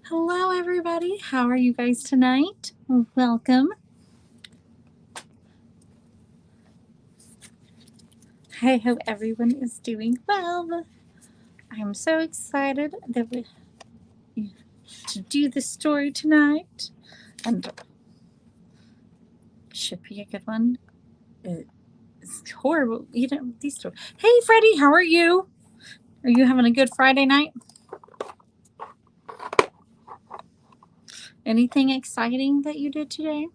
Hello, everybody. How are you guys tonight? Welcome. I hope everyone is doing well. I'm so excited that we to do this story tonight, and it should be a good one. It's horrible. You know these stories. Hey, Freddie, how are you? Are you having a good Friday night? Anything exciting that you did today?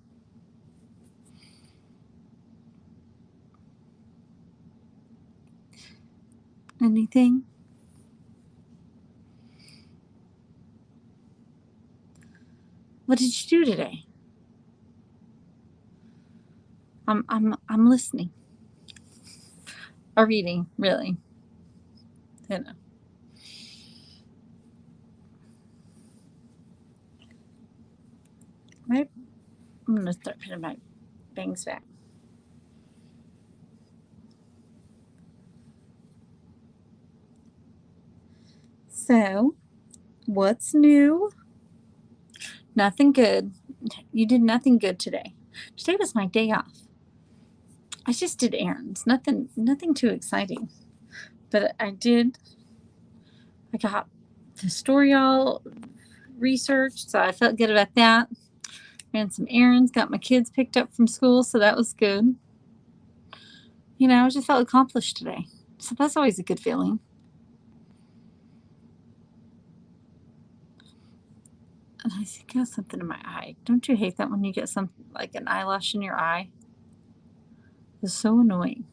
Anything? What did you do today? I'm listening. Or reading, really. You know. Right? I'm gonna start putting my bangs back. So, what's new? Nothing good. You did nothing good today. Today was my day off. I just did errands. Nothing too exciting. But I got the story all researched, so I felt good about that. Ran some errands, got my kids picked up from school, so that was good. You know, I just felt accomplished today. So that's always a good feeling. And I got something in my eye. Don't you hate that when you get something like an eyelash in your eye? It's so annoying.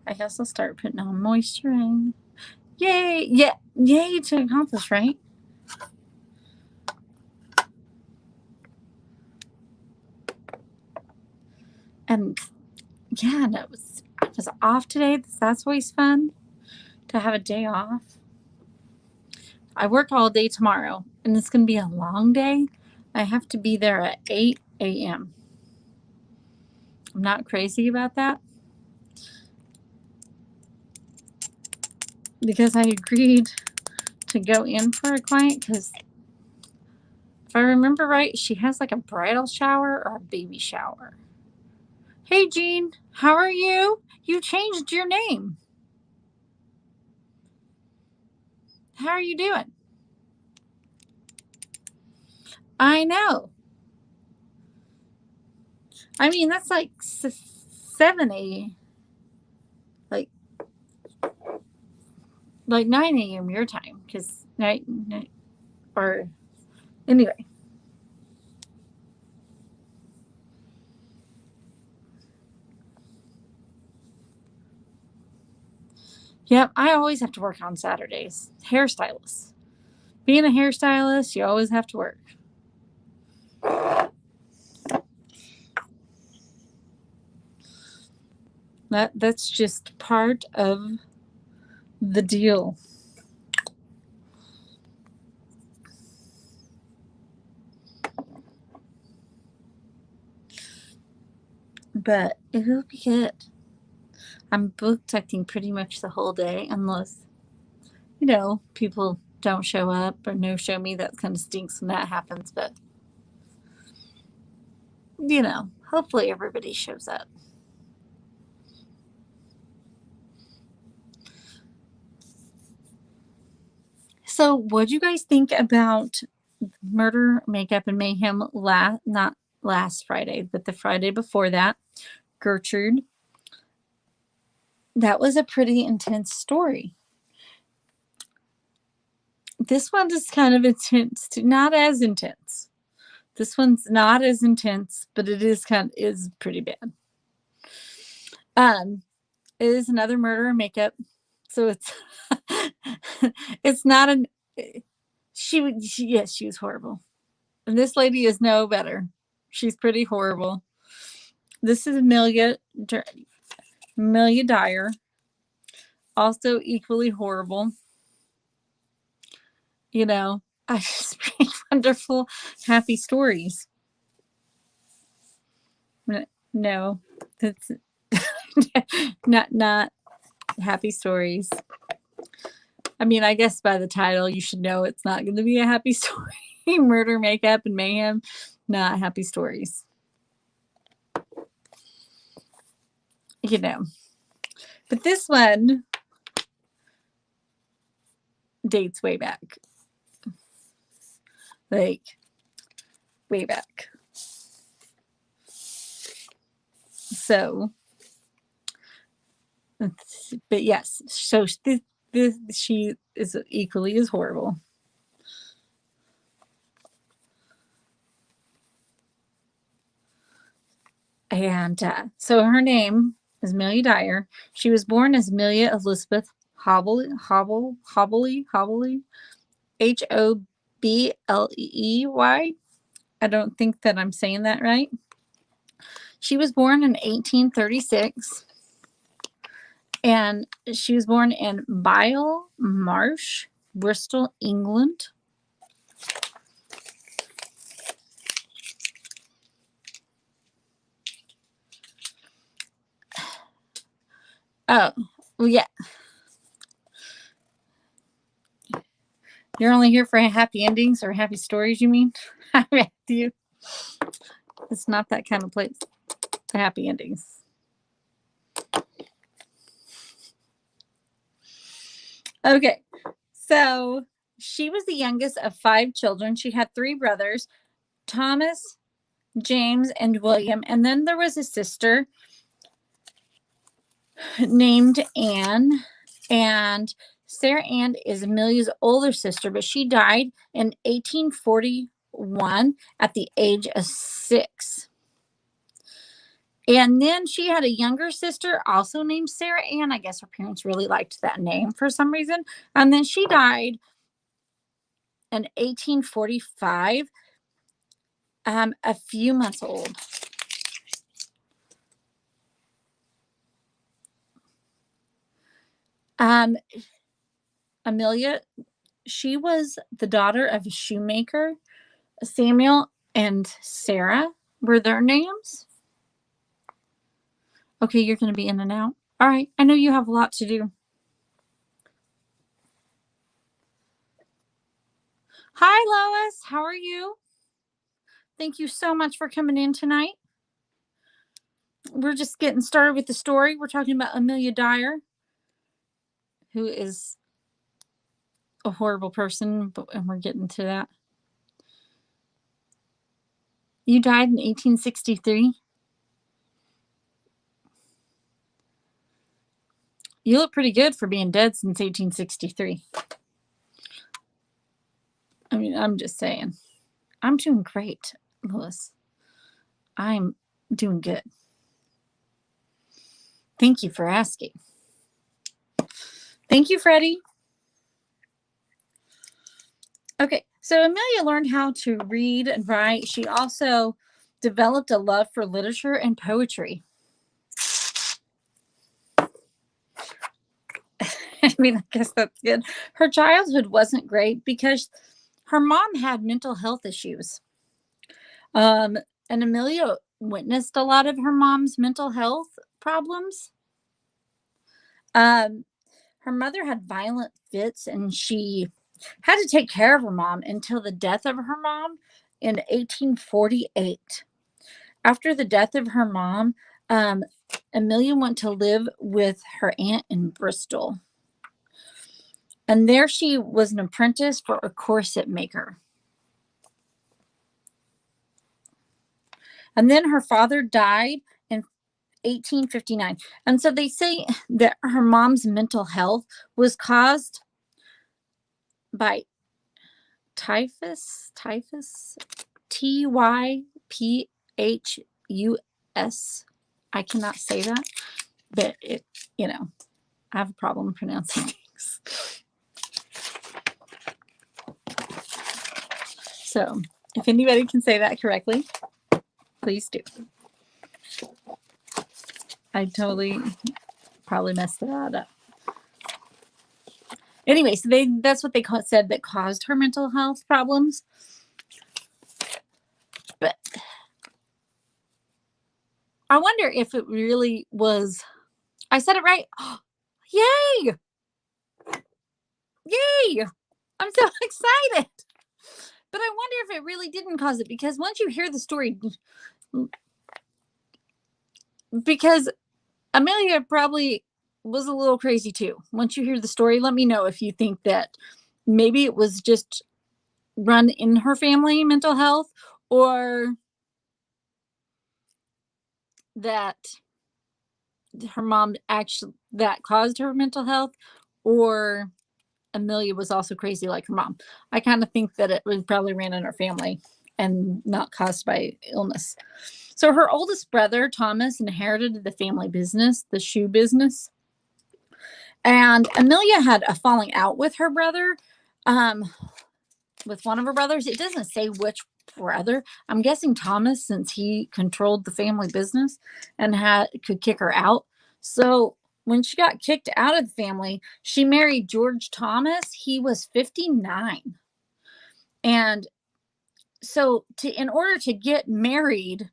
I guess I'll start putting on moisturizing. Yay! Yeah, yay to accomplish, right? And yeah, I was off today. That's always fun to have a day off. I work all day tomorrow, and it's going to be a long day. I have to be there at 8 a.m. I'm not crazy about that because I agreed to go in for a client because if I remember right, she has like a bridal shower or a baby shower. Hey, Jean, how are you? You changed your name. How are you doing? I know. I mean, that's like 7 a.m. Like 9 a.m. your time, because night, or anyway. Yep, I always have to work on Saturdays. Hairstylist. Being a hairstylist, you always have to work. That's just part of the deal. But it will be good. I'm booked, I think, pretty much the whole day, unless, people don't show up or no show me. That kind of stinks when that happens. But, hopefully everybody shows up. So, what do you guys think about Murder, Makeup, and Mayhem? Not last Friday, but the Friday before that, Gertrude. That was a pretty intense story. This one is kind of intense, too. Not as intense. This one's not as intense, but it is pretty bad. It is another murder and makeup, so it's it's not an. She was horrible, and this lady is no better. She's pretty horrible. This is Amelia Dyer, also equally horrible. I just read wonderful, happy stories. No, that's Not happy stories. I mean, I guess by the title, you should know it's not going to be a happy story. Murder, makeup, and mayhem. Not happy stories. You know. But this one dates way back. Like, way back. So, but yes, so she is equally as horrible. And so her name is Amelia Dyer. She was born as Amelia Elizabeth Hobley, Hobley. I don't think that I'm saying that right. She was born in 1836. And she was born in Bile Marsh, Bristol, England. Oh, well, yeah. You're only here for happy endings or happy stories, you mean? I'm with you. It's not that kind of place. Happy endings. Okay, so she was the youngest of 5 children. She had 3 brothers, Thomas, James, and William. And then there was a sister named Anne. And Sarah Ann is Amelia's older sister, but she died in 1841 at the age of 6. And then she had a younger sister also named Sarah Ann. I guess her parents really liked that name for some reason. And then she died in 1845, a few months old. Amelia, she was the daughter of a shoemaker. Samuel and Sarah were their names. Okay, you're going to be in and out. All right, I know you have a lot to do. Hi, Lois. How are you? Thank you so much for coming in tonight. We're just getting started with the story. We're talking about Amelia Dyer, who is a horrible person, and we're getting to that. You died in 1863. You look pretty good for being dead since 1863. I mean, I'm just saying. I'm doing great, Lois. I'm doing good. Thank you for asking. Thank you, Freddie. Okay, so Amelia learned how to read and write. She also developed a love for literature and poetry. I mean, I guess that's good. Her childhood wasn't great because her mom had mental health issues. And Amelia witnessed a lot of her mom's mental health problems. Her mother had violent fits, and she had to take care of her mom until the death of her mom in 1848. After the death of her mom, Amelia went to live with her aunt in Bristol. And there she was an apprentice for a corset maker. And then her father died in 1859. And so they say that her mom's mental health was caused by typhus, Typhus. I cannot say that, but I have a problem pronouncing things. So if anybody can say that correctly, please do. I totally probably messed that up. Anyway, so that's what they said that caused her mental health problems. But I wonder if it really was I said it right. Yay! Yay! I'm so excited. But I wonder if it really didn't cause it, because once you hear the story, because Amelia probably was a little crazy too. Once you hear the story, let me know if you think that maybe it was just run in her family mental health, or that her mom actually that caused her mental health, or Amelia was also crazy like her mom. I kind of think that it was probably ran in her family and not caused by illness. So her oldest brother, Thomas, inherited the family business, the shoe business. And Amelia had a falling out with her brother, with one of her brothers. It doesn't say which brother. I'm guessing Thomas, since he controlled the family business and could kick her out. So when she got kicked out of the family, she married George Thomas. He was 59. And so in order to get married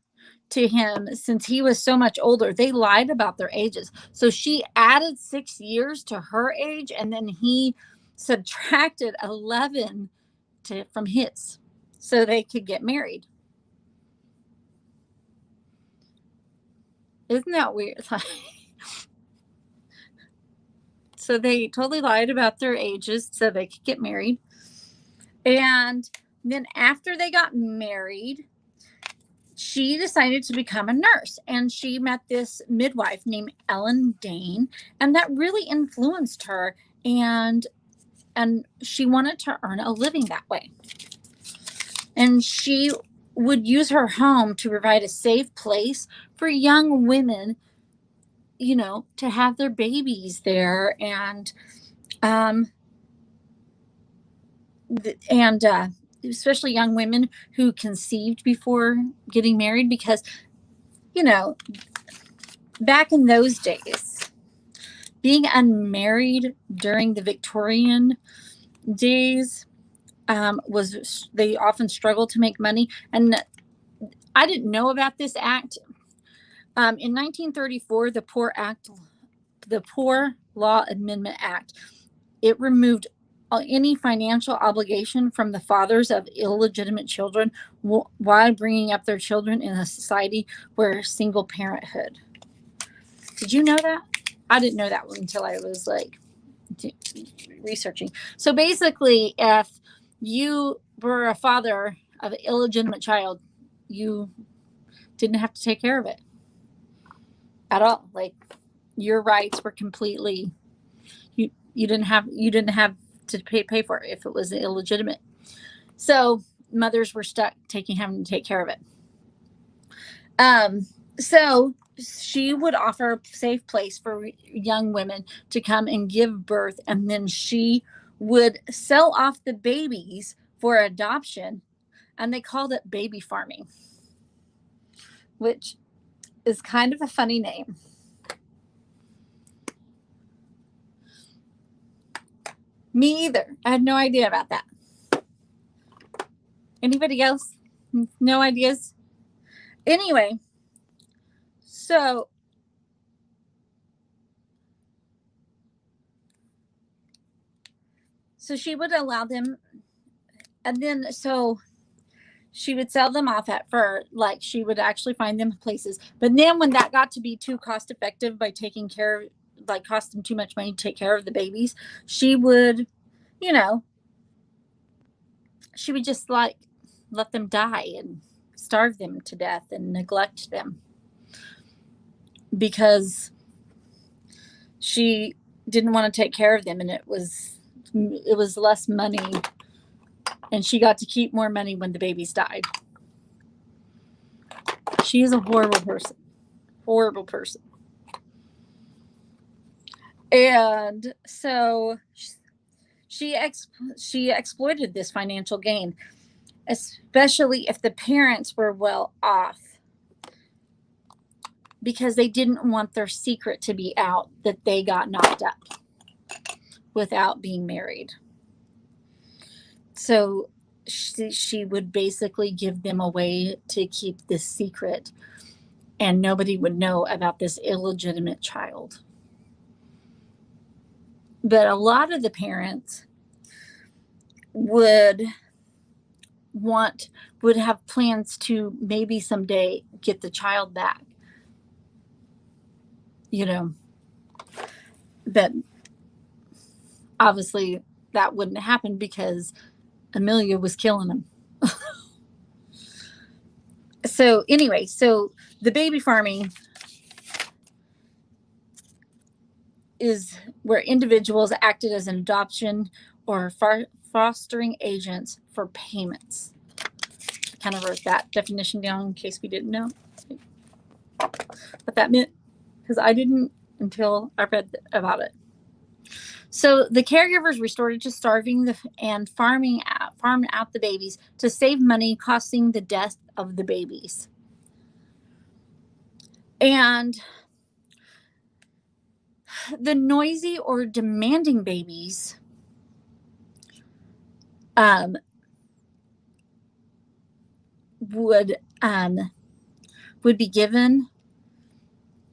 to him, since he was so much older, they lied about their ages. So she added 6 years to her age, and then he subtracted 11 from his, so they could get married. Isn't that weird? So they totally lied about their ages so they could get married. And then after they got married, she decided to become a nurse, and she met this midwife named Ellen Dane, and that really influenced her, and she wanted to earn a living that way. And she would use her home to provide a safe place for young women, to have their babies there, and especially young women who conceived before getting married, because back in those days, being unmarried during the Victorian days, they often struggled to make money. And I didn't know about this act. In 1934, the Poor Law Amendment Act, it removed any financial obligation from the fathers of illegitimate children while bringing up their children in a society where single parenthood. Did you know that? I didn't know that until I was researching. So basically, if you were a father of an illegitimate child, you didn't have to take care of it at all. Like, your rights were completely, you didn't have to pay for it if it was illegitimate. So mothers were stuck having to take care of it. So she would offer a safe place for young women to come and give birth, and then she would sell off the babies for adoption, and they called it baby farming, which is kind of a funny name. Me either. I had no idea about that. Anybody else? No ideas? Anyway, so she would allow them, and then she would sell them off she would actually find them places. But then when that got to be too cost effective by taking care of, cost them too much money to take care of the babies, she would, she would just let them die and starve them to death and neglect them, because she didn't want to take care of them, and it was less money, and she got to keep more money when the babies died. She is a horrible person. And so she exploited this financial gain, especially if the parents were well off, because they didn't want their secret to be out that they got knocked up without being married. So she would basically give them a way to keep this secret, and nobody would know about this illegitimate child. But a lot of the parents would have plans to maybe someday get the child back, but obviously that wouldn't happen because Amelia was killing them. So anyway, the baby farming is where individuals acted as an adoption or fostering agents for payments. I kind of wrote that definition down in case we didn't know what that meant, because I didn't until I read about it. So the caregivers resorted to starving and farming out the babies to save money, causing the death of the babies. And the noisy or demanding babies would be given.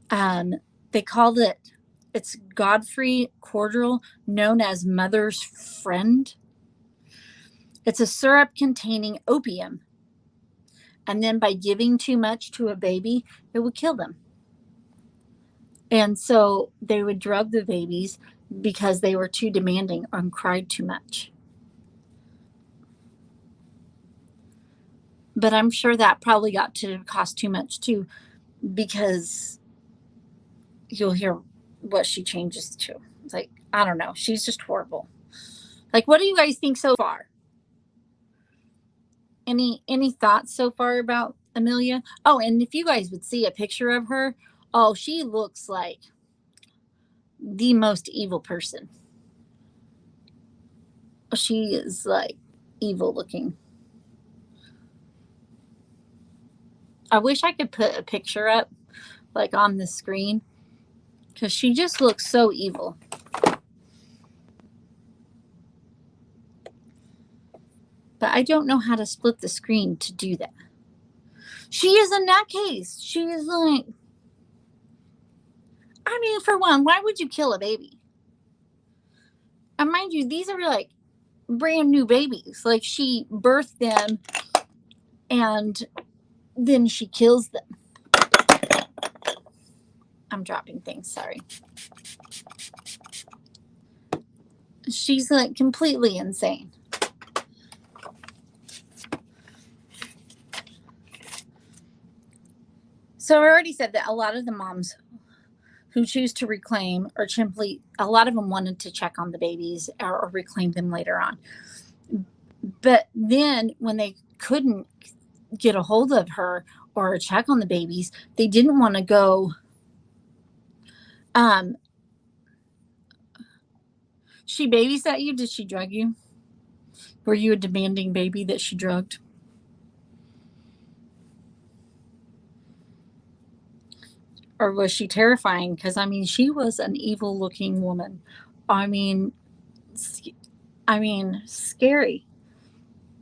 They called it's Godfrey cordial, known as Mother's Friend. It's a syrup containing opium. And then by giving too much to a baby, it would kill them. And so they would drug the babies because they were too demanding and cried too much. But I'm sure that probably got to cost too much too, because you'll hear what she changes to. It's like, I don't know. She's just horrible. Like, what do you guys think so far? Any thoughts so far about Amelia? Oh, and if you guys would see a picture of her, oh, she looks like the most evil person. She is like evil looking. I wish I could put a picture up like on the screen, because she just looks so evil. But I don't know how to split the screen to do that. She is a nutcase. She is like, I mean, for one, why would you kill a baby? And mind you, these are like brand new babies. Like, she birthed them and then she kills them. I'm dropping things, sorry. She's like completely insane. So I already said that a lot of the moms who choose to reclaim, or simply, a lot of them wanted to check on the babies or reclaim them later on. But then when they couldn't get a hold of her or check on the babies, they didn't want to go. She babysat you? Did she drug you? Were you a demanding baby that she drugged? Or was she terrifying? Because, I mean, she was an evil-looking woman. I mean, scary.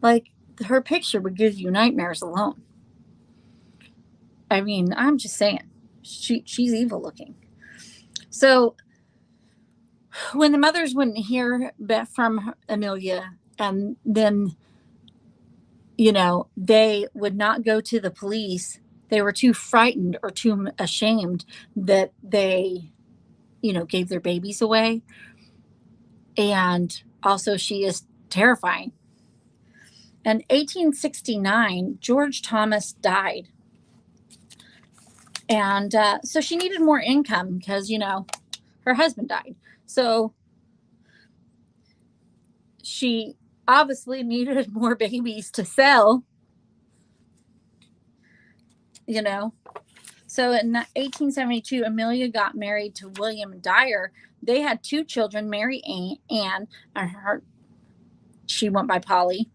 Like, her picture would give you nightmares alone. I mean, I'm just saying, she's evil-looking. So when the mothers wouldn't hear from Amelia, and then, they would not go to the police. They were too frightened or too ashamed that they, gave their babies away. And also, she is terrifying. In 1869, George Thomas died. And so she needed more income because, her husband died. So she obviously needed more babies to sell, So in 1872, Amelia got married to William Dyer. They had 2 children, Mary Ann, she went by Polly,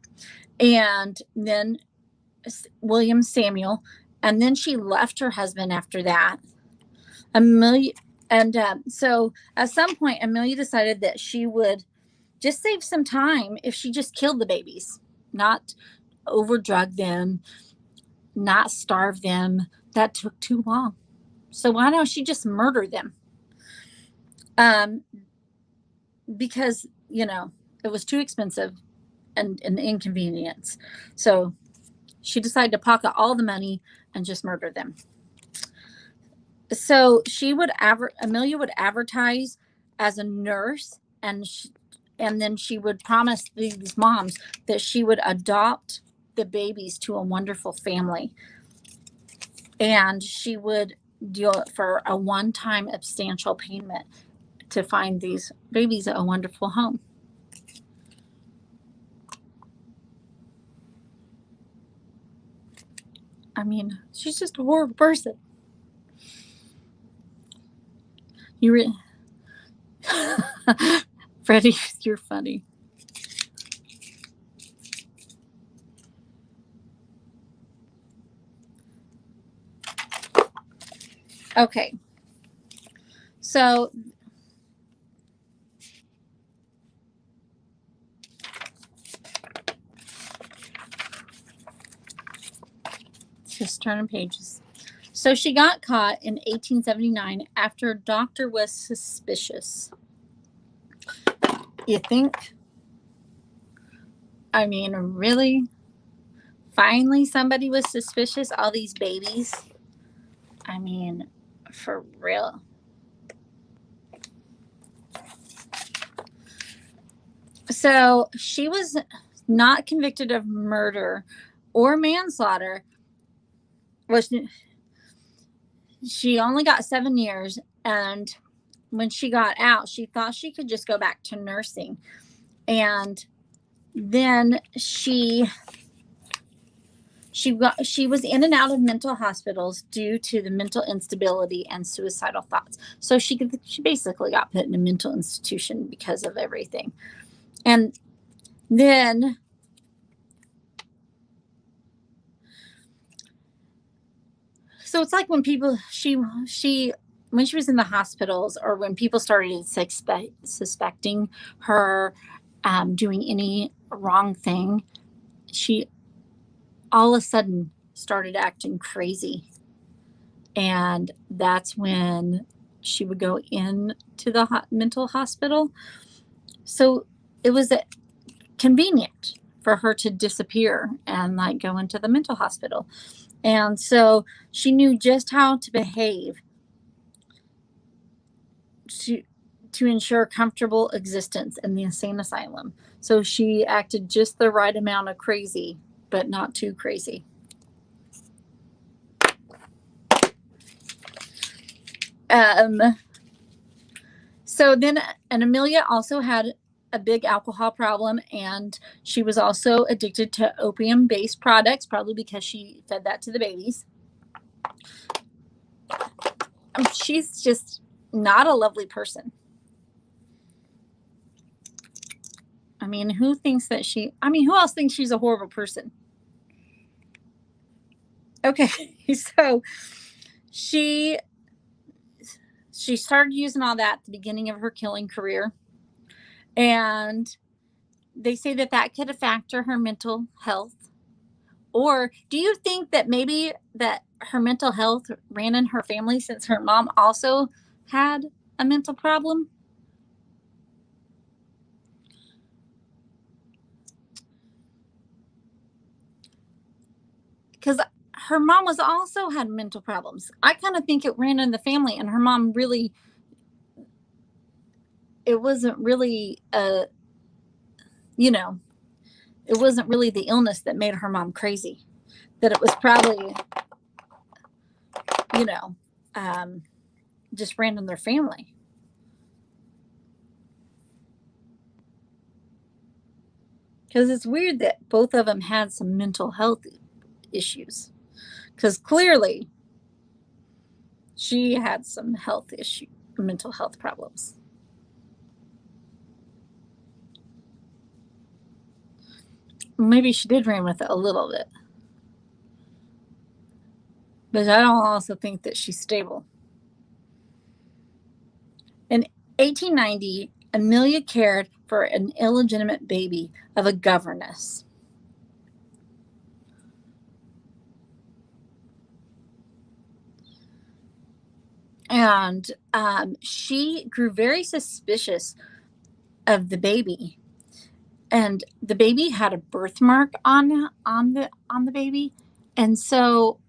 and then William Samuel. And then she left her husband after that. Amelia, and so at some point, Amelia decided that she would just save some time if she just killed the babies, not overdrug them, not starve them. That took too long. So why don't she just murder them? because, it was too expensive and an inconvenience. So she decided to pocket all the money and just murder them. So Amelia would advertise as a nurse, and then she would promise these moms that she would adopt the babies to a wonderful family, and she would deal for a one-time substantial payment to find these babies a wonderful home. I mean, she's just a horrible person. Freddie, you're funny. Okay. So just turning pages. So she got caught in 1879 after a doctor was suspicious. You think? I mean, really? Finally, somebody was suspicious? All these babies? I mean, for real. So she was not convicted of murder or manslaughter. She only got 7 years, and when she got out, she thought she could just go back to nursing. And then she was in and out of mental hospitals due to the mental instability and suicidal thoughts. So she basically got put in a mental institution because of everything. And then so it's like when people when she was in the hospitals, or when people started suspecting her doing any wrong thing, she all of a sudden started acting crazy. And that's when she would go into the mental hospital. So it was convenient for her to disappear and like go into the mental hospital. And so she knew just how to behave to ensure comfortable existence in the insane asylum. So she acted just the right amount of crazy, but not too crazy. So then, and Amelia also had a big alcohol problem, and she was also addicted to opium-based products, probably because she fed that to the babies. She's just not a lovely person. I mean, who else thinks she's a horrible person? Okay, so she started using all that at the beginning of her killing career, and they say that could affect her mental health. Or do you think that maybe that her mental health ran in her family, since her mom also had a mental problem? Because her mom also had mental problems. I kind of think it ran in the family, and her mom really, it wasn't really it wasn't really the illness that made her mom crazy. That it was probably, just ran in their family. Because it's weird that both of them had some mental health issues. Because clearly she had some mental health problems. Maybe she did run with it a little bit. But I don't also think that she's stable. In 1890, Amelia cared for an illegitimate baby of a governess. And she grew very suspicious of the baby, and the baby had a birthmark on the baby, and so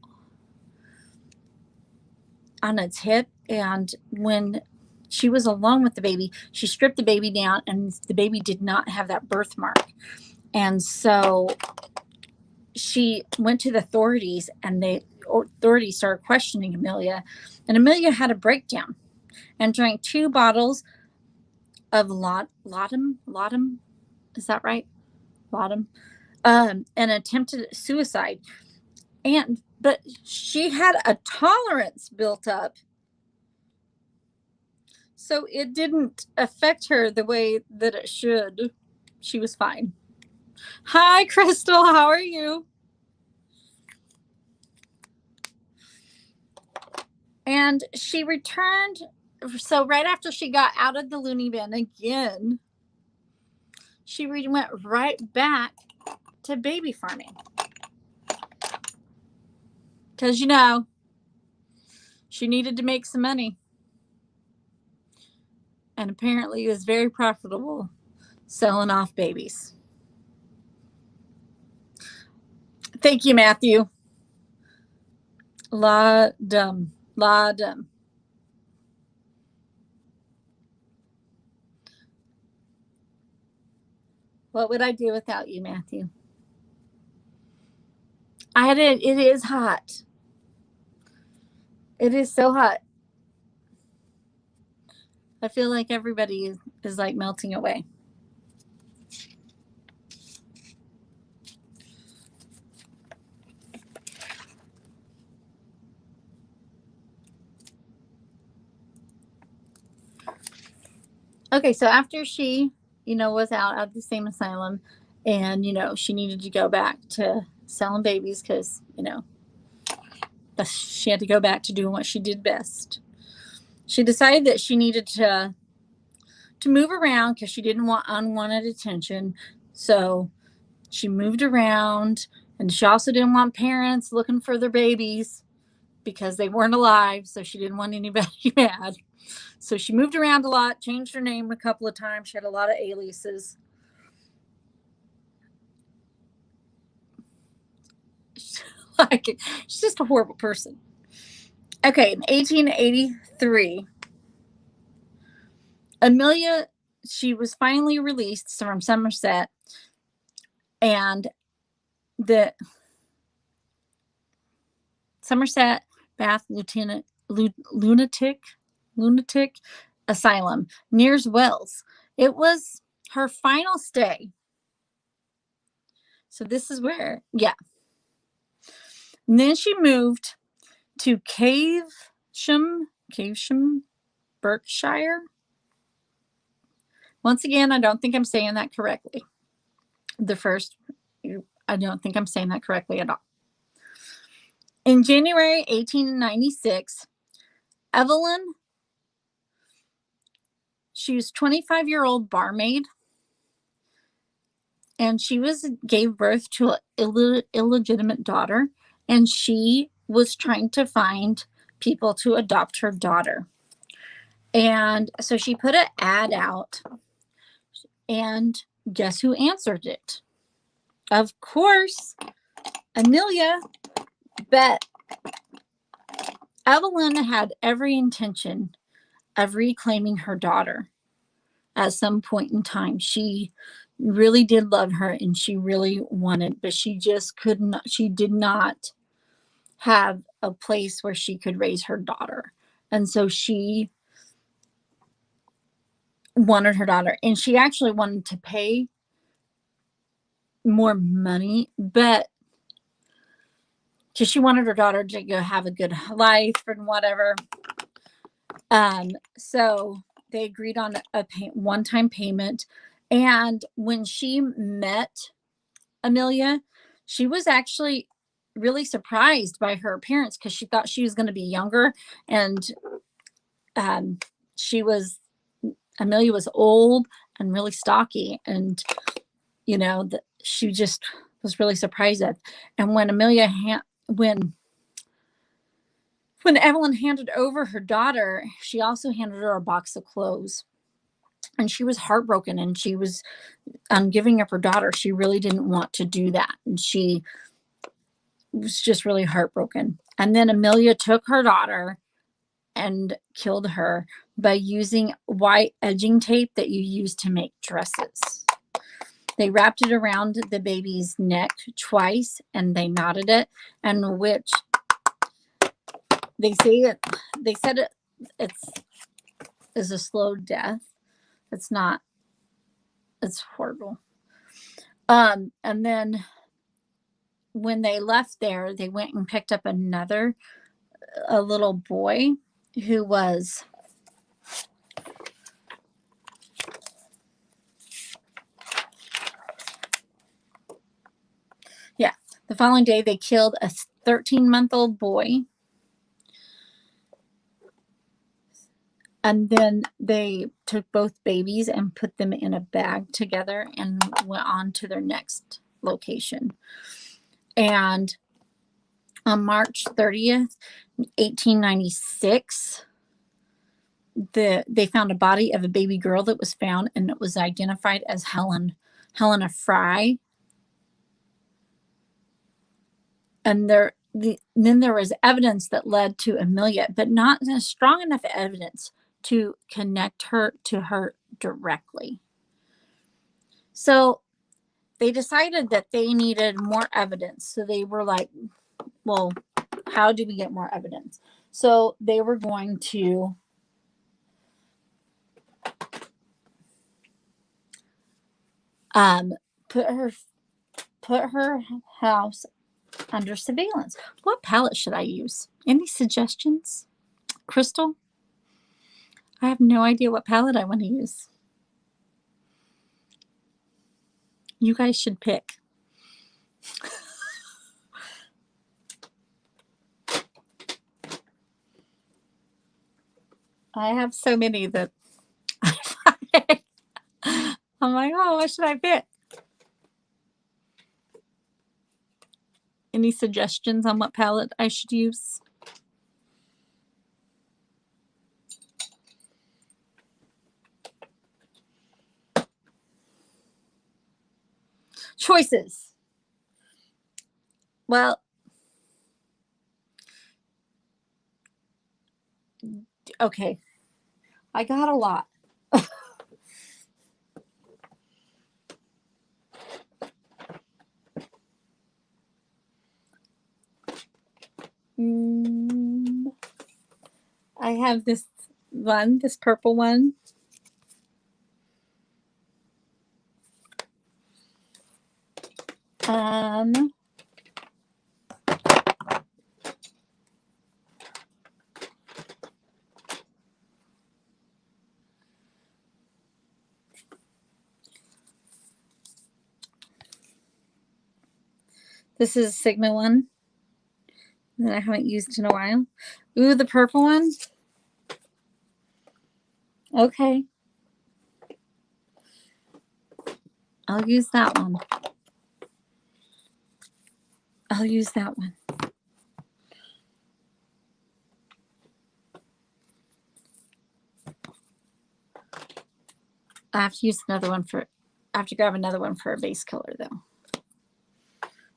on its hip. And when she was alone with the baby, she stripped the baby down, and the baby did not have that birthmark. And so she went to the authorities, and the authorities started questioning Amelia, and Amelia had a breakdown and drank 2 bottles of laudanum. Is that right? Laudanum. And attempted suicide. But she had a tolerance built up, so it didn't affect her the way that it should. She was fine. Hi, Crystal. How are you? And she returned. So right after she got out of the loony bin again, she went right back to baby farming. Because, she needed to make some money. And apparently it was very profitable selling off babies. Thank you, Matthew. Laudum. What would I do without you, Matthew? It is hot. It is so hot. I feel like everybody is like melting away. Okay, so after she, was out of the same asylum, and, she needed to go back to selling babies because, she had to go back to doing what she did best. She decided that she needed to move around because she didn't want unwanted attention. So she moved around, and she also didn't want parents looking for their babies because they weren't alive. So she didn't want anybody mad. So she moved around a lot, changed her name a couple of times. She had a lot of aliases. She's just a horrible person. Okay, in 1883, Amelia, she was finally released from Somerset, and the Somerset Bath lunatic asylum near Wells. It was her final stay. So this is where, And then she moved to Cavesham, Berkshire. Once again, I don't think I'm saying that correctly. I don't think I'm saying that correctly at all. In January 1896, Evelyn, she was 25-year-old barmaid, and she gave birth to an illegitimate daughter, and she was trying to find people to adopt her daughter. And so she put an ad out, and guess who answered it? Of course, Amelia. But Evelyn had every intention of reclaiming her daughter at some point in time. She really did love her, and she really wanted, but she just could not. She did not have a place where she could raise her daughter. And so she wanted her daughter, and she actually wanted to pay more money, but because she wanted her daughter to go have a good life and whatever. So they agreed on a one-time payment. And when she met Amelia, she was actually really surprised by her appearance because she thought she was going to be younger. And Amelia was old and really stocky. And, she just was really surprised at. And when when Evelyn handed over her daughter, she also handed her a box of clothes. and she was heartbroken, and she was giving up her daughter. She really didn't want to do that, and she was just really heartbroken. And then Amelia took her daughter and killed her by using white edging tape that you use to make dresses. They wrapped it around the baby's neck twice, and they knotted it, and which they said it's a slow death. It's not. It's horrible. And then when they left there, they went and picked up a little boy who was the following day they killed a 13-month-old boy. And then they took both babies and put them in a bag together and went on to their next location. And on March 30th, 1896, they found a body of a baby girl that was found, and it was identified as Helena Fry. And then there was evidence that led to Amelia, but not strong enough evidence to connect her to her directly. So they decided that they needed more evidence. So they were like, well, how do we get more evidence? So they were going to put her house under surveillance. What palette should I use? Any suggestions? Crystal? I have no idea what palette I want to use. You guys should pick. I have so many that I'm like, oh, what should I pick? Any suggestions on what palette I should use? Choices. Well, okay. I got a lot. I have this purple one. This is a Sigma one that I haven't used in a while. Ooh, the purple one. Okay. I'll use that one. I'll use that one. I have to use another one I have to grab another one for a base color though,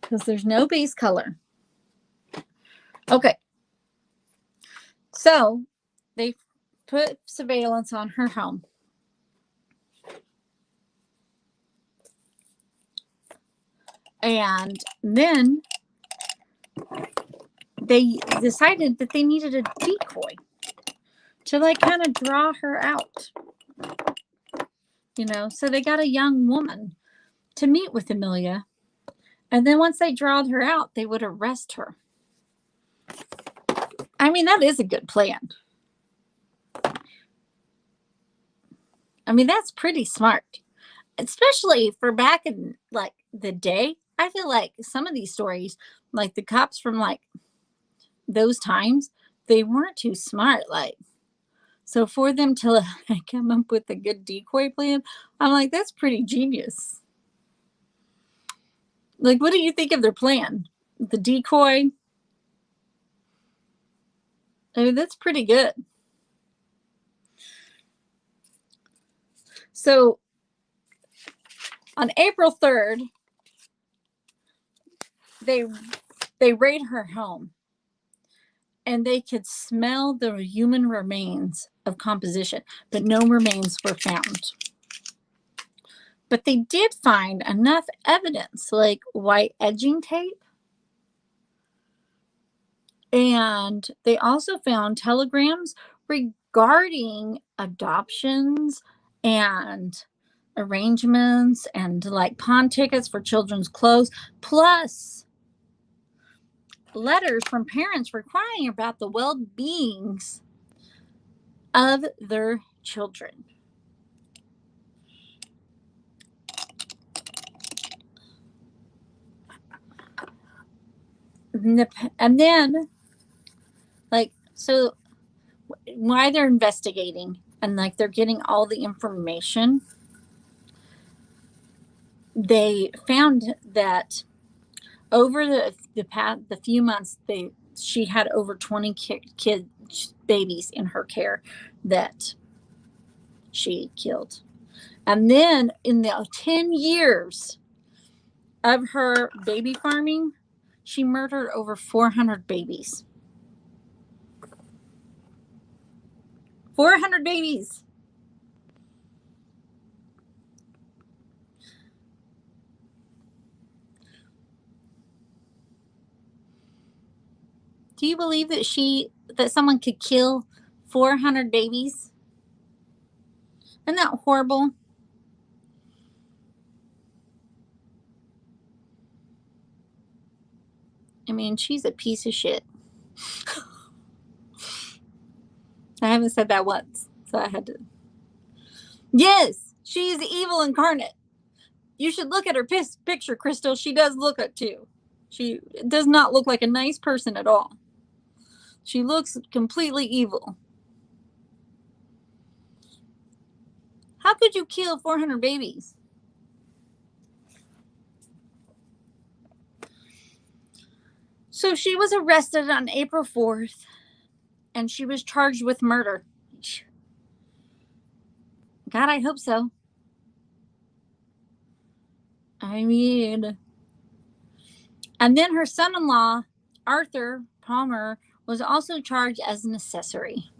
because there's no base color. Okay. So they put surveillance on her home. And then they decided that they needed a decoy to like kind of draw her out. So they got a young woman to meet with Amelia. And then once they drawed her out, they would arrest her. I mean, that is a good plan. I mean, that's pretty smart, especially for back in like the day. I feel like some of these stories, like the cops from like those times, they weren't too smart. Like, so for them to come up with a good decoy plan, I'm like, that's pretty genius. Like, what do you think of their plan? The decoy? I mean, that's pretty good. So on April 3rd, they raid her home, and they could smell the human remains of composition, but no remains were found. But they did find enough evidence, like white edging tape. And they also found telegrams regarding adoptions and arrangements and like pawn tickets for children's clothes, plus letters from parents requiring about the well-beings of their children. And then, like, so why they're investigating and like they're getting all the information, they found that over the few months, she had over 20 babies in her care that she killed. And then in the 10 years of her baby farming, she murdered over 400 babies. 400 babies. Do you believe that someone could kill 400 babies? Isn't that horrible? I mean, she's a piece of shit. I haven't said that once, so I had to. Yes, she is evil incarnate. You should look at her picture, Crystal. She does look it too. She does not look like a nice person at all. She looks completely evil. How could you kill 400 babies? So she was arrested on April 4th, and she was charged with murder. God, I hope so. I mean, and then her son-in-law, Arthur Palmer, was also charged as an accessory.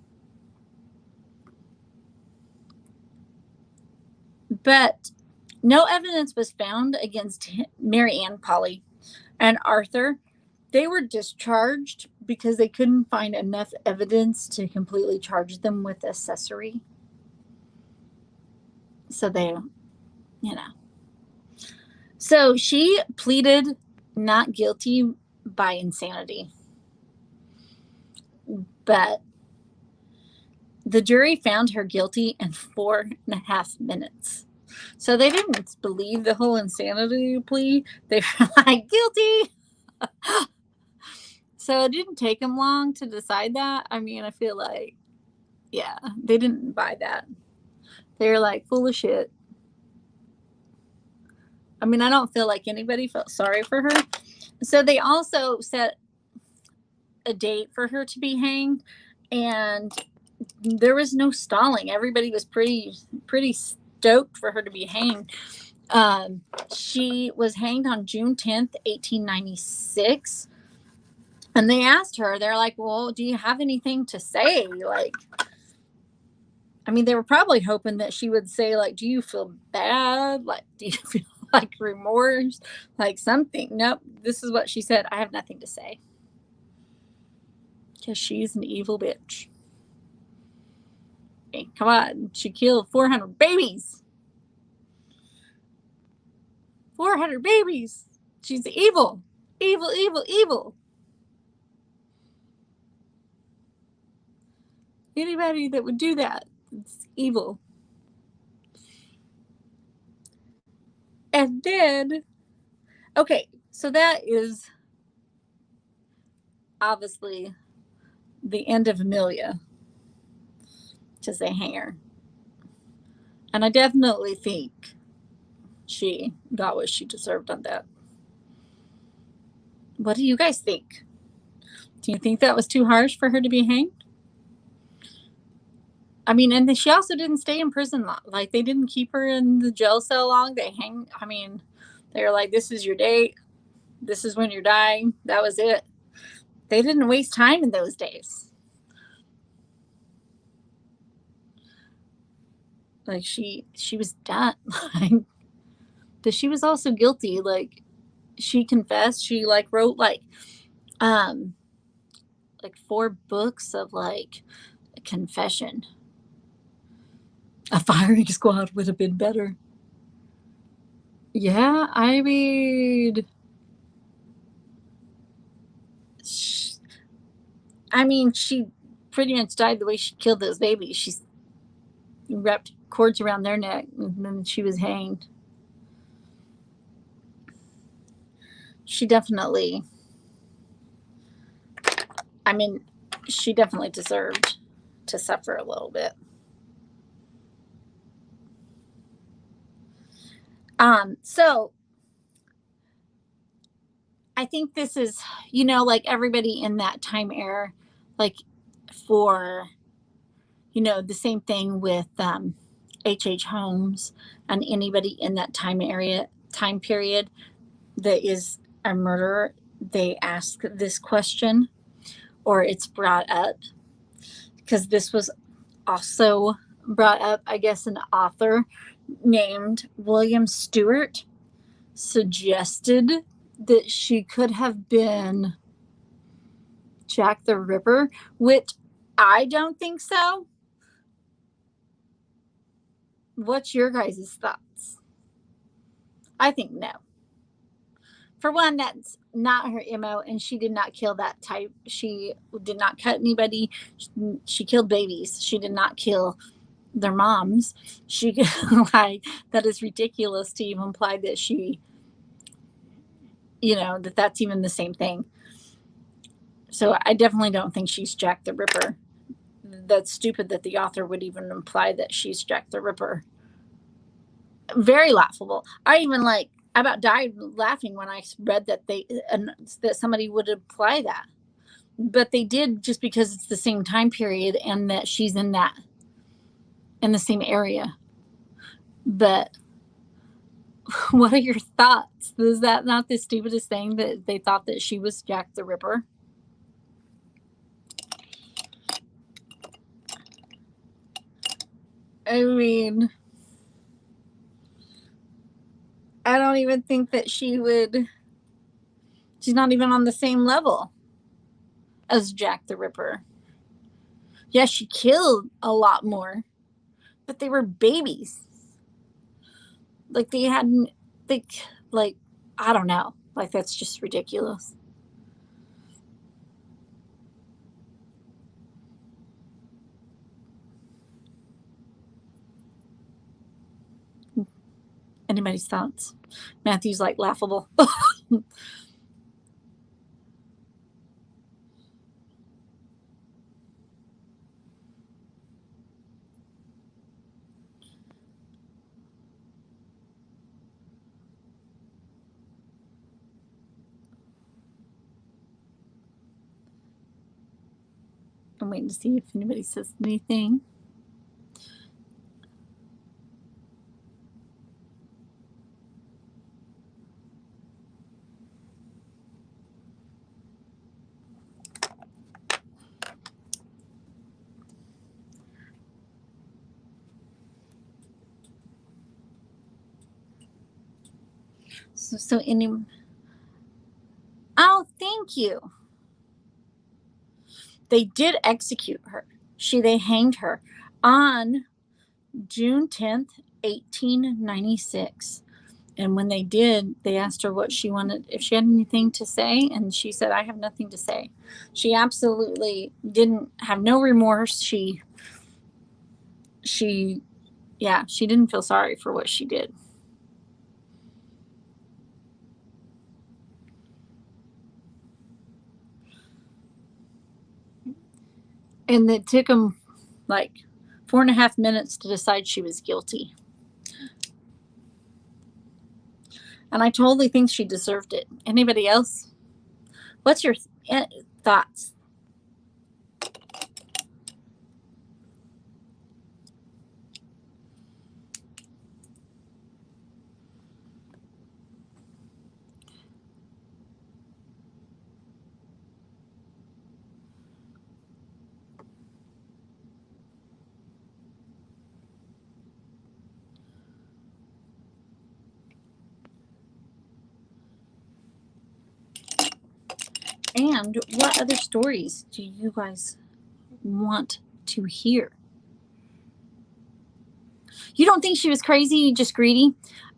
But no evidence was found against Mary Ann Polly and Arthur. They were discharged because they couldn't find enough evidence to completely charge them with accessory. So they, you know. So she pleaded not guilty by insanity. But the jury found her guilty in 4.5 minutes. So they didn't believe the whole insanity plea. They were like, guilty. So it didn't take them long to decide that. I mean, I feel like, yeah, they didn't buy that. They were like, full of shit. I mean, I don't feel like anybody felt sorry for her. So they also set a date for her to be hanged, and there was no stalling. Everybody was pretty stoked for her to be hanged. She was hanged on June 10th, 1896. And they asked her, they're like, well, do you have anything to say? Like, I mean, they were probably hoping that she would say, like, do you feel bad? Like, do you feel like remorse? Like something. Nope. This is what she said. I have nothing to say. Because she's an evil bitch. Hey, come on. She killed 400 babies. 400 babies. She's evil. Evil, evil, evil. Anybody that would do that, it's evil. And then, okay, so that is obviously the end of Amelia, to say hang her. And I definitely think she got what she deserved on that. What do you guys think? Do you think that was too harsh for her to be hanged? I mean, and she also didn't stay in prison long. Like, they didn't keep her in the jail cell long. I mean, they were like, this is your date. This is when you're dying. That was it. They didn't waste time in those days. Like, she was done. Like, but she was also guilty. Like, she confessed. She like wrote um like 4 books of like a confession. A firing squad would have been better. Yeah, I mean, she pretty much died the way she killed those babies. She wrapped cords around their neck and then she was hanged. She definitely, I mean, she definitely deserved to suffer a little bit. So I think this is, like everybody in that time era, like for, the same thing with H. Holmes and anybody in that time period that is a murderer, they ask this question or it's brought up because this was also brought up, I guess, an author named William Stewart suggested that she could have been Jack the Ripper, which I don't think so. What's your guys' thoughts? I think no. For one, that's not her MO, and she did not kill that type. She did not cut anybody. She killed babies. She did not kill their moms. She like that is ridiculous to even imply that she, that's even the same thing. So I definitely don't think she's Jack the Ripper. That's stupid that the author would even imply that she's Jack the Ripper. Very laughable. I about died laughing when I read that that somebody would imply that, but they did just because it's the same time period and that she's in the same area. But what are your thoughts? Is that not the stupidest thing that they thought that she was Jack the Ripper? I mean, I don't even think that she's not even on the same level as Jack the Ripper. Yeah, she killed a lot more, but they were babies. Like they hadn't, like, I don't know. Like, that's just ridiculous. Anybody's thoughts? Matthew's like laughable. I'm waiting to see if anybody says anything. So any, oh, thank you. They did execute her. They hanged her on June 10th, 1896. And when they did, they asked her what she wanted, if she had anything to say, and she said, I have nothing to say. She absolutely didn't have no remorse. Yeah, she didn't feel sorry for what she did. And it took them like 4.5 minutes to decide she was guilty. And I totally think she deserved it. Anybody else? What's your thoughts? And what other stories do you guys want to hear? You don't think she was crazy, just greedy?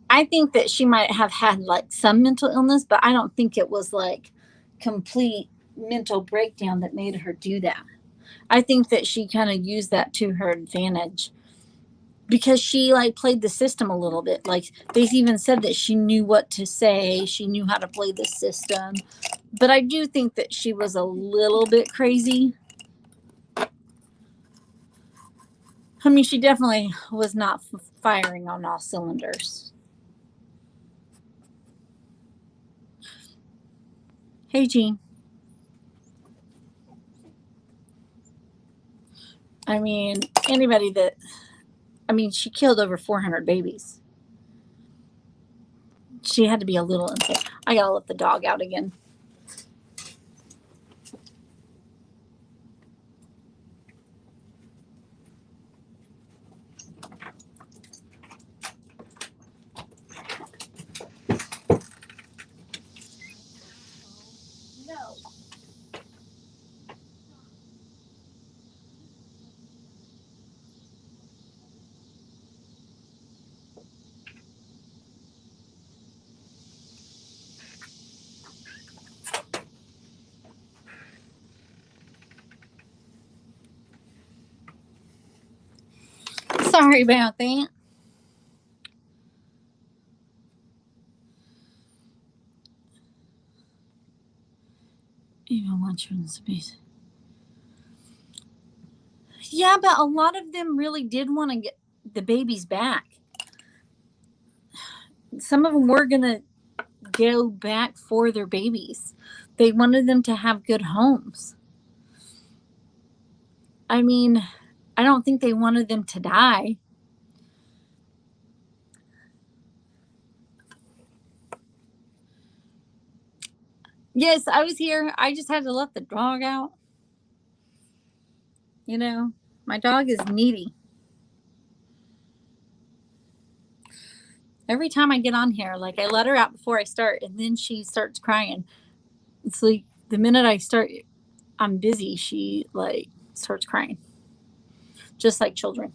I think that she might have had like some mental illness, but I don't think it was like complete mental breakdown that made her do that. I think that she kind of used that to her advantage because she like played the system a little bit. Like they even said that she knew what to say, she knew how to play the system. But I do think that she was a little bit crazy. I mean, she definitely was not firing on all cylinders. Hey, Jean. I mean, anybody that, I mean, she killed over 400 babies. She had to be a little insane. I gotta let the dog out again. No. Sorry about that. Even one children's space. Yeah, but a lot of them really did want to get the babies back. Some of them were going to go back for their babies. They wanted them to have good homes. I mean, I don't think they wanted them to die. Yes, I was here. I just had to let the dog out. You know, my dog is needy. Every time I get on here, like I let her out before I start, and then she starts crying. It's like the minute I start, I'm busy, she like starts crying, just like children.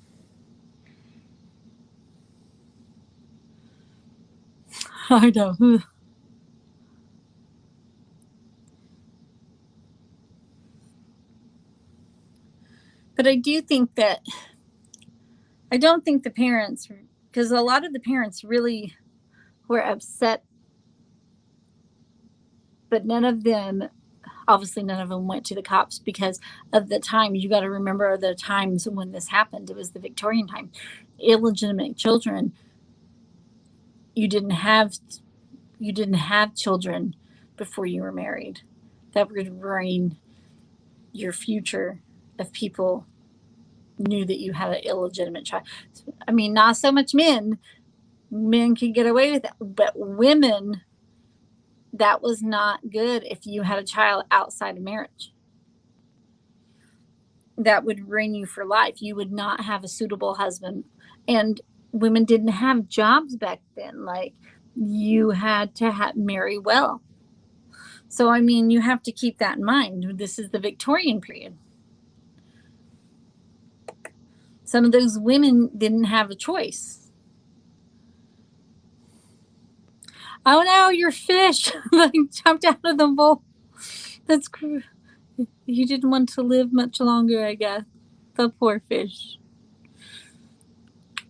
I know. But I do think that I don't think the parents, because a lot of the parents really were upset, but none of them, obviously, none of them went to the cops because of the time. You got to remember the times when this happened. It was the Victorian time. Illegitimate children. You didn't have you didn't have children before you were married. That would ruin your future if people knew that you had an illegitimate child. I mean, not so much men. Men can get away with it, but women, that was not good if you had a child outside of marriage. That would ruin you for life. You would not have a suitable husband. And women didn't have jobs back then. Like you had to marry well. So, I mean, you have to keep that in mind. This is the Victorian period. Some of those women didn't have a choice. Oh no, your fish like jumped out of the bowl. That's cruel. You didn't want to live much longer, I guess. The poor fish.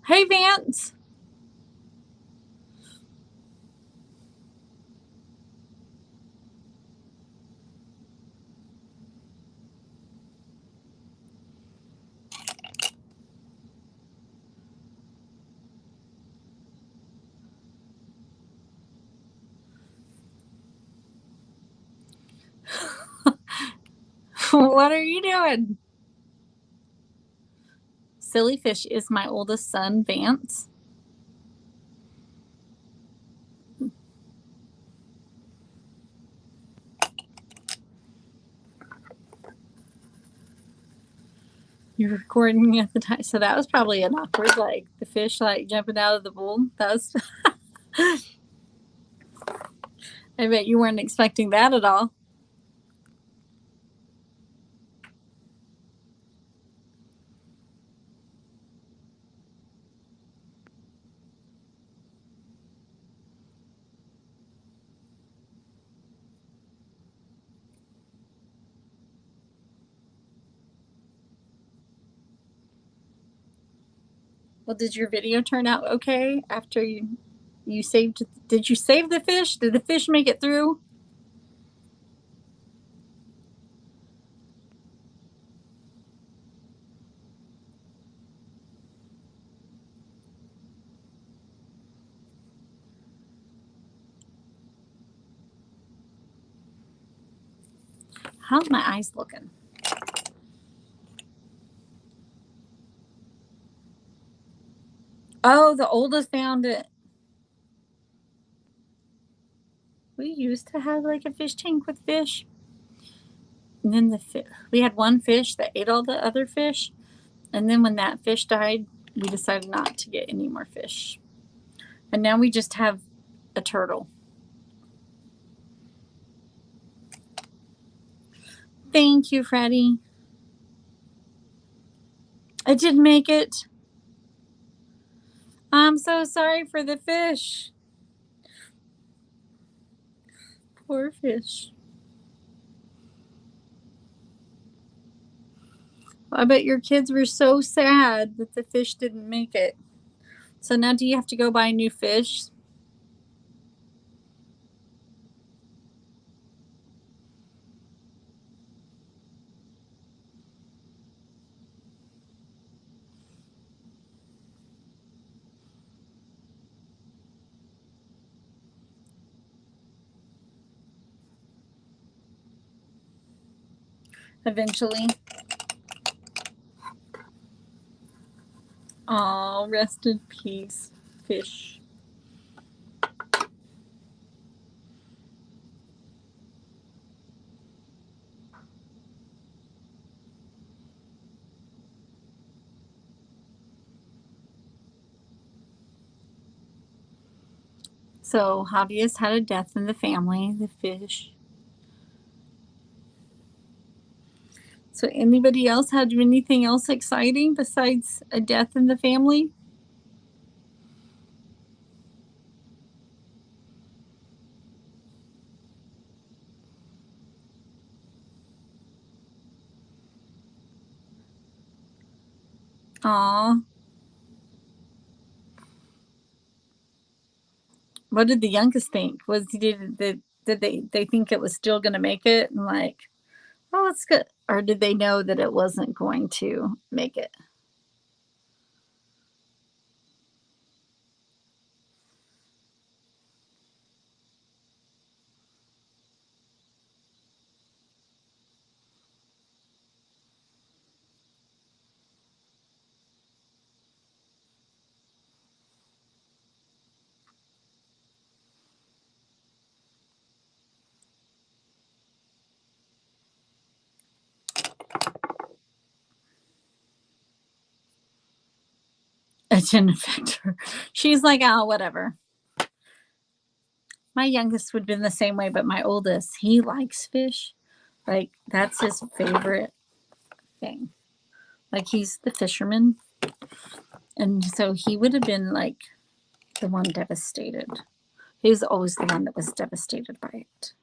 Hey, Vance. What are you doing? Silly Fish is my oldest son, Vance. You're recording at the time, so that was probably an awkward, like the fish like jumping out of the bowl. That was. I bet you weren't expecting that at all. Well, did your video turn out okay after you saved? Did you save the fish? Did the fish make it through? How's my eyes looking? Oh, the oldest found it. We used to have like a fish tank with fish. And then we had one fish that ate all the other fish. And then when that fish died, we decided not to get any more fish. And now we just have a turtle. Thank you, Freddie. I didn't make it. I'm so sorry for the fish. Poor fish. I bet your kids were so sad that the fish didn't make it. So now do you have to go buy new fish? Eventually. Oh, rest in peace, fish. So Javia's had a death in the family, the fish. So anybody else had anything else exciting besides a death in the family? Aw. What did the youngest think? Did they think it was still gonna make it and like, oh, it's good? Or did they know that it wasn't going to make it? It didn't affect her. She's like, oh, whatever. My youngest would have been the same way, but my oldest, he likes fish. Like, that's his favorite thing. Like, he's the fisherman. And so he would have been like the one devastated. He was always the one that was devastated by it.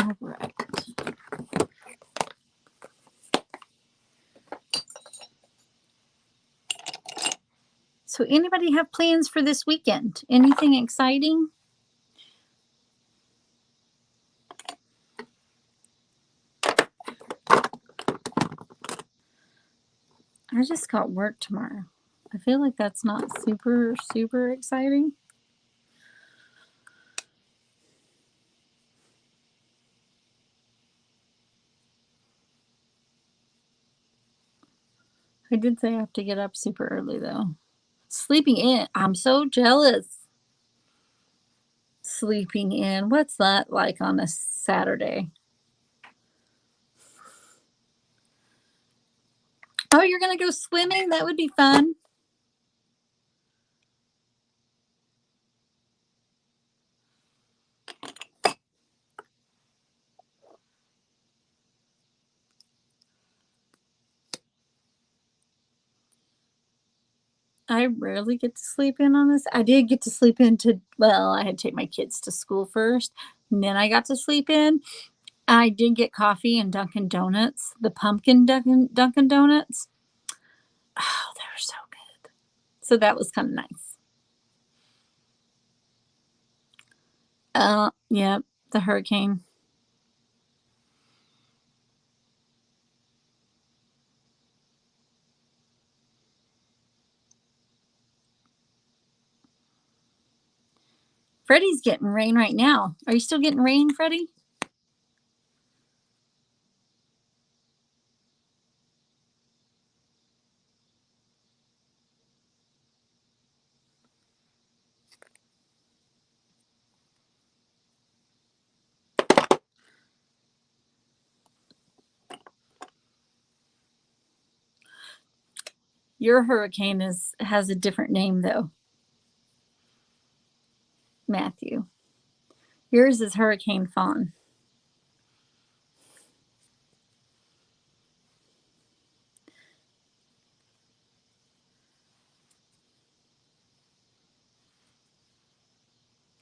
All right. So, anybody have plans for this weekend? Anything exciting? I just got work tomorrow. I feel like that's not super, super exciting. I did say I have to get up super early though. Sleeping in. I'm so jealous. Sleeping in. What's that like on a Saturday? Oh, you're going to go swimming? That would be fun. I rarely get to sleep in on this. I did get to sleep in well, I had to take my kids to school first, and then I got to sleep in. I did get coffee and Dunkin' Donuts, the pumpkin Dunkin' Donuts. Oh, they were so good. So that was kind of nice. Yeah, the hurricane. Freddie's getting rain right now. Are you still getting rain, Freddie? Your hurricane has a different name though, Matthew. Yours is Hurricane Fawn.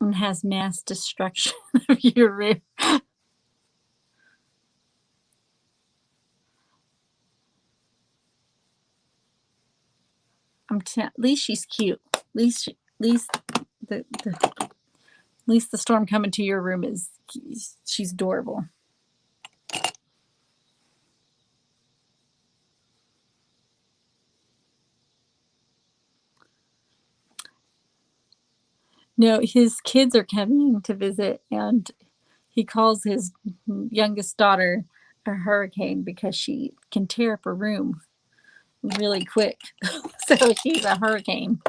And has mass destruction of your roof. At least she's cute. At least the storm coming to your room she's adorable. No, his kids are coming to visit, and he calls his youngest daughter a hurricane because she can tear up a room really quick. So she's a hurricane.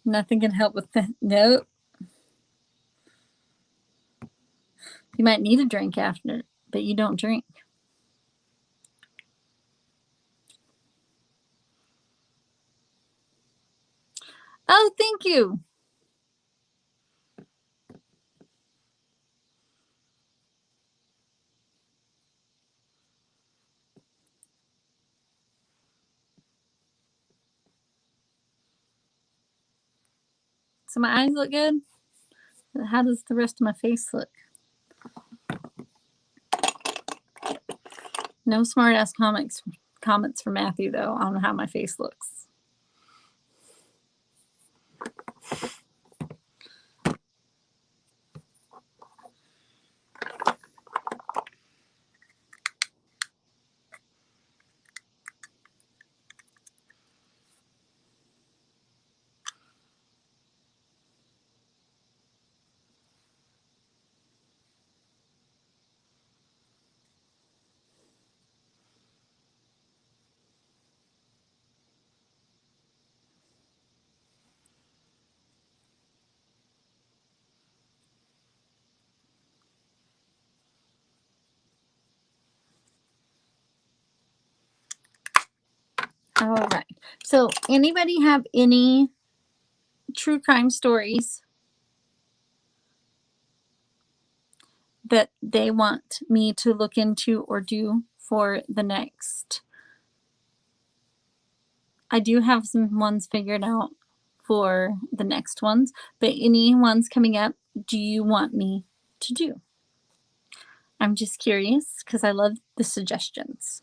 Nothing can help with that. Nope. You might need a drink after, but you don't drink. Oh, thank you. So my eyes look good. How does the rest of my face look? No smart ass comments from Matthew though on how my face looks. All right. So, anybody have any true crime stories that they want me to look into or do for the next? I do have some ones figured out for the next ones, but any ones coming up, do you want me to do? I'm just curious because I love the suggestions.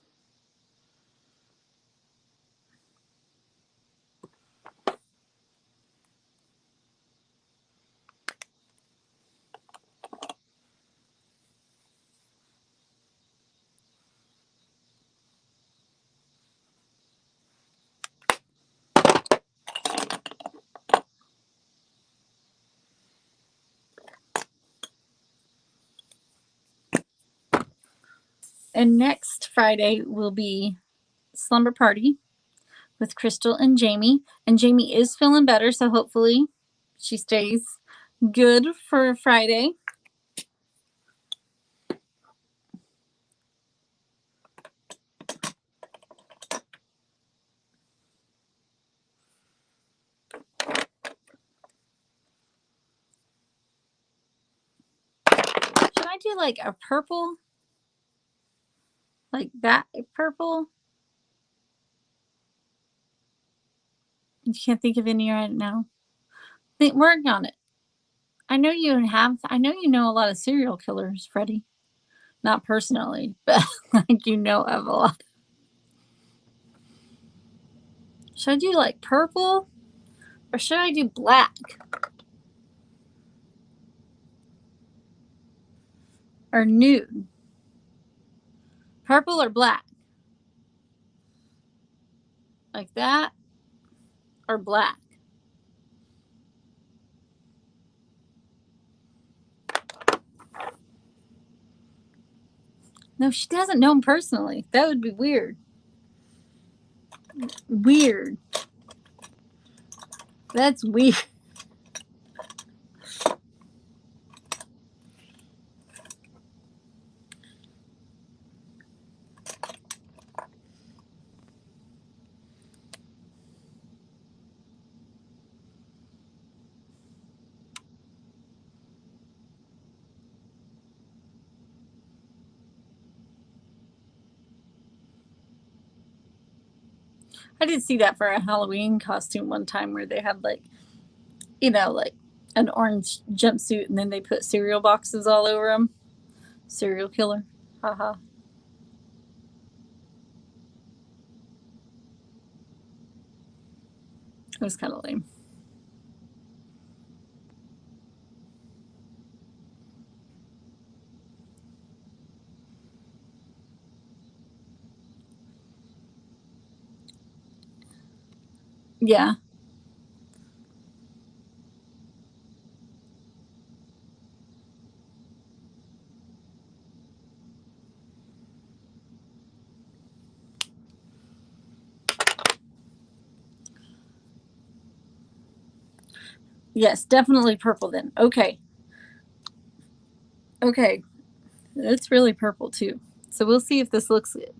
And next Friday will be Slumber Party with Crystal and Jamie. And Jamie is feeling better, so hopefully she stays good for Friday. do like a purple? Like that purple? You can't think of any right now. Work on it. I know you know a lot of serial killers, Freddie. Not personally, but like you know of a lot. Should I do like purple? Or should I do black? Or nude? Purple or black? Like that? Or black? No, she doesn't know him personally. That would be weird. Weird. That's weird. I did see that for a Halloween costume one time where they had like, like an orange jumpsuit and then they put cereal boxes all over them. Serial killer. Haha. It was kind of lame. Yeah. Yes, definitely purple then. Okay. Okay. It's really purple too. So we'll see if this looks good.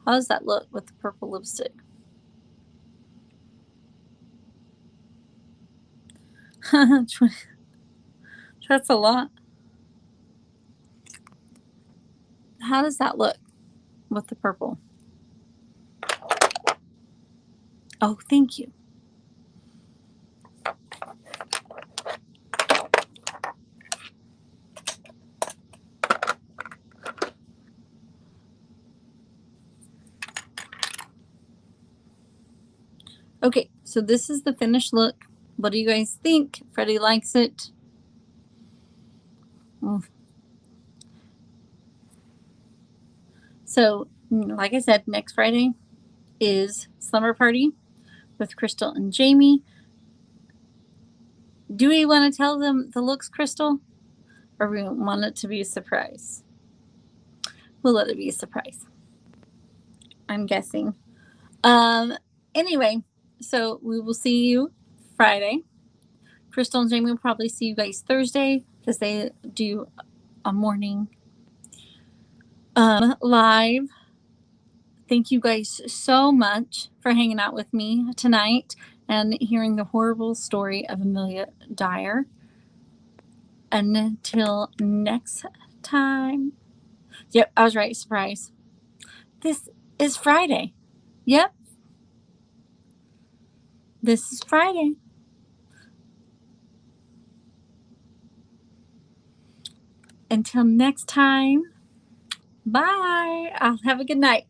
How does that look with the purple lipstick? That's a lot. How does that look with the purple? Oh, thank you. Okay, so this is the finished look. What do you guys think? Freddie likes it. So, like I said, next Friday is Slumber Party with Crystal and Jamie. Do we want to tell them the looks, Crystal? Or we want it to be a surprise? We'll let it be a surprise. I'm guessing. Anyway, so we will see you Friday. Crystal and Jamie will probably see you guys Thursday because they do a morning live. Thank you guys so much for hanging out with me tonight and hearing the horrible story of Amelia Dyer. Until next time. Yep, I was right. Surprise. This is Friday. Yep. This is Friday. Until next time. Bye. I'll have a good night.